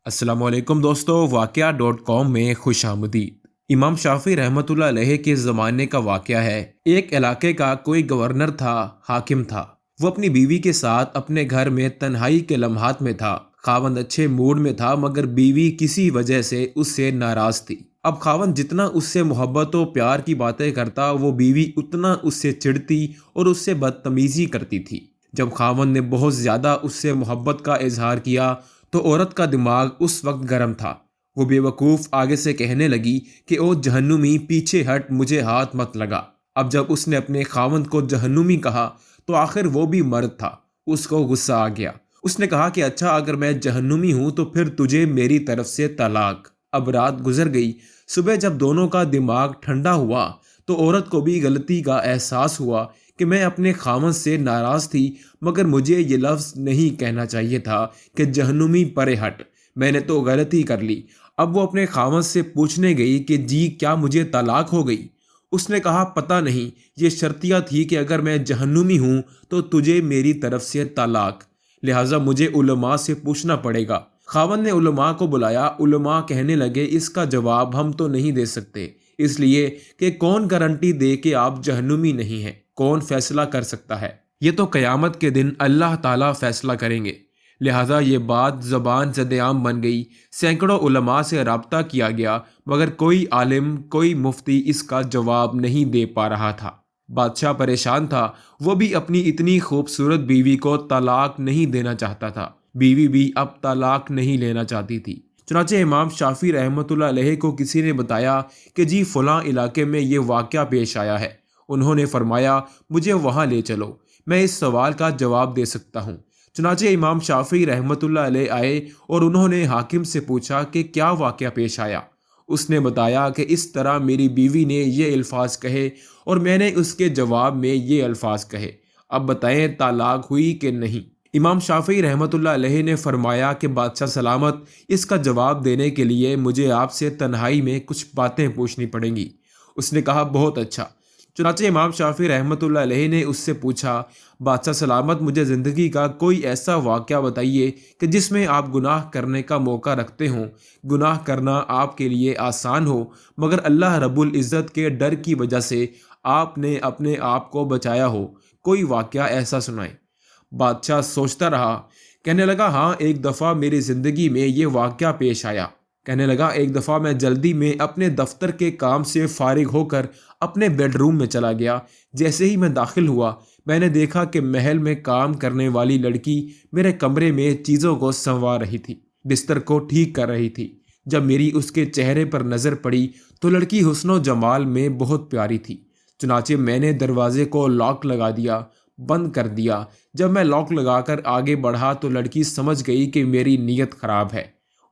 السلام علیکم دوستو، واقعہ.com میں خوش آمدید۔ امام شافعی رحمۃ اللہ علیہ کے زمانے کا واقعہ ہے۔ ایک علاقے کا کوئی گورنر تھا، حاکم تھا۔ وہ اپنی بیوی کے ساتھ اپنے گھر میں تنہائی کے لمحات میں تھا۔ خاوند اچھے موڈ میں تھا مگر بیوی کسی وجہ سے اس سے ناراض تھی۔ اب خاوند جتنا اس سے محبت و پیار کی باتیں کرتا، وہ بیوی اتنا اس سے چڑھتی اور اس سے بدتمیزی کرتی تھی۔ جب خاوند نے بہت زیادہ اس سے محبت کا اظہار کیا تو عورت کا دماغ اس وقت گرم تھا۔ وہ بے وقوف آگے سے کہنے لگی کہ او جہنمی، پیچھے ہٹ، مجھے ہاتھ مت لگا۔ اب جب اس نے اپنے خاوند کو جہنمی کہا تو آخر وہ بھی مرد تھا، اس کو غصہ آ گیا۔ اس نے کہا کہ اچھا، اگر میں جہنمی ہوں تو پھر تجھے میری طرف سے طلاق۔ اب رات گزر گئی۔ صبح جب دونوں کا دماغ ٹھنڈا ہوا تو عورت کو بھی غلطی کا احساس ہوا کہ میں اپنے خاوند سے ناراض تھی مگر مجھے یہ لفظ نہیں کہنا چاہیے تھا کہ جہنمی پرے ہٹ، میں نے تو غلطی کر لی۔ اب وہ اپنے خاوند سے پوچھنے گئی کہ جی کیا مجھے طلاق ہو گئی؟ اس نے کہا پتہ نہیں، یہ شرطیہ تھی کہ اگر میں جہنمی ہوں تو تجھے میری طرف سے طلاق، لہٰذا مجھے علماء سے پوچھنا پڑے گا۔ خاوند نے علماء کو بلایا۔ علماء کہنے لگے اس کا جواب ہم تو نہیں دے سکتے، اس لیے کہ کون گارنٹی دے کہ آپ جہنمی نہیں ہیں؟ کون فیصلہ کر سکتا ہے؟ یہ تو قیامت کے دن اللہ تعالیٰ فیصلہ کریں گے۔ لہٰذا یہ بات زبان زد عام بن گئی۔ سینکڑوں علماء سے رابطہ کیا گیا مگر کوئی عالم، کوئی مفتی اس کا جواب نہیں دے پا رہا تھا۔ بادشاہ پریشان تھا، وہ بھی اپنی اتنی خوبصورت بیوی کو طلاق نہیں دینا چاہتا تھا۔ بیوی بھی اب طلاق نہیں لینا چاہتی تھی۔ چنانچہ امام شافعی رحمۃ اللہ علیہ کو کسی نے بتایا کہ جی فلاں علاقے میں یہ واقعہ پیش آیا ہے۔ انہوں نے فرمایا مجھے وہاں لے چلو، میں اس سوال کا جواب دے سکتا ہوں۔ چنانچہ امام شافعی رحمۃ اللہ علیہ آئے اور انہوں نے حاکم سے پوچھا کہ کیا واقعہ پیش آیا؟ اس نے بتایا کہ اس طرح میری بیوی نے یہ الفاظ کہے اور میں نے اس کے جواب میں یہ الفاظ کہے، اب بتائیں طلاق ہوئی کہ نہیں؟ امام شافعی رحمۃ اللہ علیہ نے فرمایا کہ بادشاہ سلامت، اس کا جواب دینے کے لیے مجھے آپ سے تنہائی میں کچھ باتیں پوچھنی پڑیں گی۔ اس نے کہا بہت اچھا۔ چنانچہ امام شافعی رحمۃ اللہ علیہ نے اس سے پوچھا بادشاہ سلامت، مجھے زندگی کا کوئی ایسا واقعہ بتائیے کہ جس میں آپ گناہ کرنے کا موقع رکھتے ہوں، گناہ کرنا آپ کے لیے آسان ہو مگر اللہ رب العزت کے ڈر کی وجہ سے آپ نے اپنے آپ کو بچایا ہو، کوئی واقعہ ایسا سنائیں۔ بادشاہ سوچتا رہا، کہنے لگا ہاں، ایک دفعہ میری زندگی میں یہ واقعہ پیش آیا۔ کہنے لگا ایک دفعہ میں جلدی میں اپنے دفتر کے کام سے فارغ ہو کر اپنے بیڈ روم میں چلا گیا۔ جیسے ہی میں داخل ہوا میں نے دیکھا کہ محل میں کام کرنے والی لڑکی میرے کمرے میں چیزوں کو سنوار رہی تھی، بستر کو ٹھیک کر رہی تھی۔ جب میری اس کے چہرے پر نظر پڑی تو لڑکی حسن و جمال میں بہت پیاری تھی۔ چنانچہ میں نے دروازے کو لاک لگا دیا، بند کر دیا۔ جب میں لاک لگا کر آگے بڑھا تو لڑکی سمجھ گئی کہ میری نیت خراب ہے۔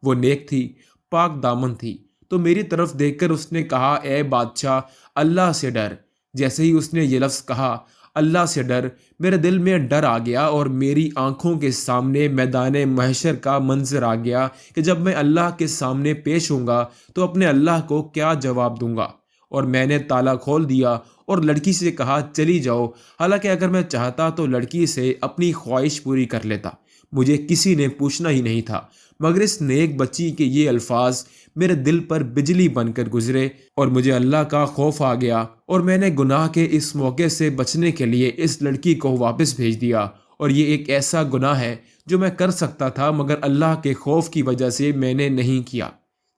وہ نیک تھی، پاک دامن تھی، تو میری طرف دیکھ کر اس نے کہا اے بادشاہ، اللہ سے ڈر۔ جیسے ہی اس نے یہ لفظ کہا اللہ سے ڈر، میرے دل میں ڈر آ گیا اور میری آنکھوں کے سامنے میدان محشر کا منظر آ گیا کہ جب میں اللہ کے سامنے پیش ہوں گا تو اپنے اللہ کو کیا جواب دوں گا۔ اور میں نے تالا کھول دیا اور لڑکی سے کہا چلی جاؤ، حالانکہ اگر میں چاہتا تو لڑکی سے اپنی خواہش پوری کر لیتا، مجھے کسی نے پوچھنا ہی نہیں تھا۔ مگر اس نیک بچی کے یہ الفاظ میرے دل پر بجلی بن کر گزرے اور مجھے اللہ کا خوف آ گیا، اور میں نے گناہ کے اس موقع سے بچنے کے لیے اس لڑکی کو واپس بھیج دیا۔ اور یہ ایک ایسا گناہ ہے جو میں کر سکتا تھا مگر اللہ کے خوف کی وجہ سے میں نے نہیں کیا۔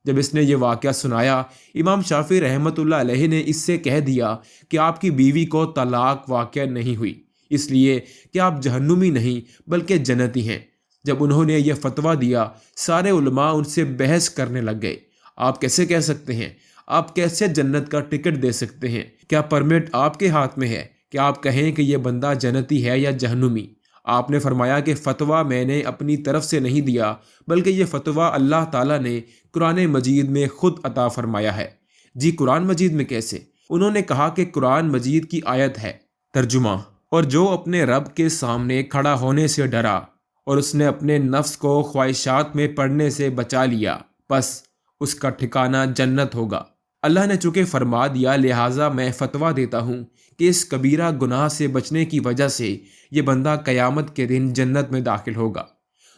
جب اس نے یہ واقعہ سنایا، امام شافعی رحمۃ اللہ علیہ نے اس سے کہہ دیا کہ آپ کی بیوی کو طلاق واقع نہیں ہوئی، اس لیے کہ آپ جہنمی نہیں بلکہ جنتی ہیں۔ جب انہوں نے یہ فتویٰ دیا، سارے علماء ان سے بحث کرنے لگ گئے۔ آپ کیسے کہہ سکتے ہیں؟ آپ کیسے جنت کا ٹکٹ دے سکتے ہیں؟ کیا پرمٹ آپ کے ہاتھ میں ہے کہ آپ کہیں کہ یہ بندہ جنتی ہے یا جہنمی؟ آپ نے فرمایا کہ فتویٰ میں نے اپنی طرف سے نہیں دیا بلکہ یہ فتویٰ اللہ تعالیٰ نے قرآن مجید میں خود عطا فرمایا ہے۔ جی قرآن مجید میں کیسے؟ انہوں نے کہا کہ قرآن مجید کی آیت ہے۔ ترجمہ: اور جو اپنے رب کے سامنے کھڑا ہونے سے ڈرا اور اس نے اپنے نفس کو خواہشات میں پڑنے سے بچا لیا، بس اس کا ٹھکانہ جنت ہوگا۔ اللہ نے چونکہ فرما دیا، لہٰذا میں فتویٰ دیتا ہوں کہ اس کبیرہ گناہ سے بچنے کی وجہ سے یہ بندہ قیامت کے دن جنت میں داخل ہوگا۔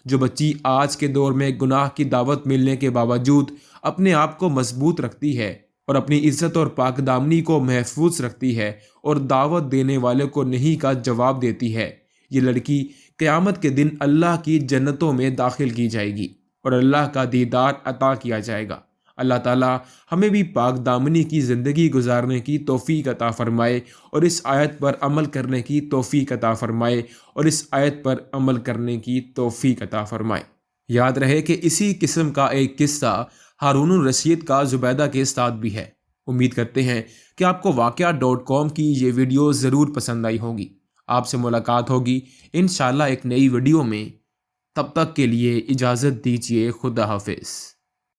جو بچی آج کے دور میں گناہ کی دعوت ملنے کے باوجود اپنے آپ کو مضبوط رکھتی ہے اور اپنی عزت اور پاک دامنی کو محفوظ رکھتی ہے اور دعوت دینے والے کو نہیں کا جواب دیتی ہے، یہ لڑکی قیامت کے دن اللہ کی جنتوں میں داخل کی جائے گی اور اللہ کا دیدار عطا کیا جائے گا۔ اللہ تعالی ہمیں بھی پاک دامنی کی زندگی گزارنے کی توفیق عطا فرمائے اور اس آیت پر عمل کرنے کی توفیق عطا فرمائے اور اس آیت پر عمل کرنے کی توفیق عطا فرمائے۔ یاد رہے کہ اسی قسم کا ایک قصہ ہارون الرشید کا زبیدہ کے ساتھ بھی ہے۔ امید کرتے ہیں کہ آپ کو واقعہ.com کی یہ ویڈیو ضرور پسند آئی ہوگی۔ آپ سے ملاقات ہوگی انشاءاللہ ایک نئی ویڈیو میں۔ تب تک کے لیے اجازت دیجیے، خدا حافظ۔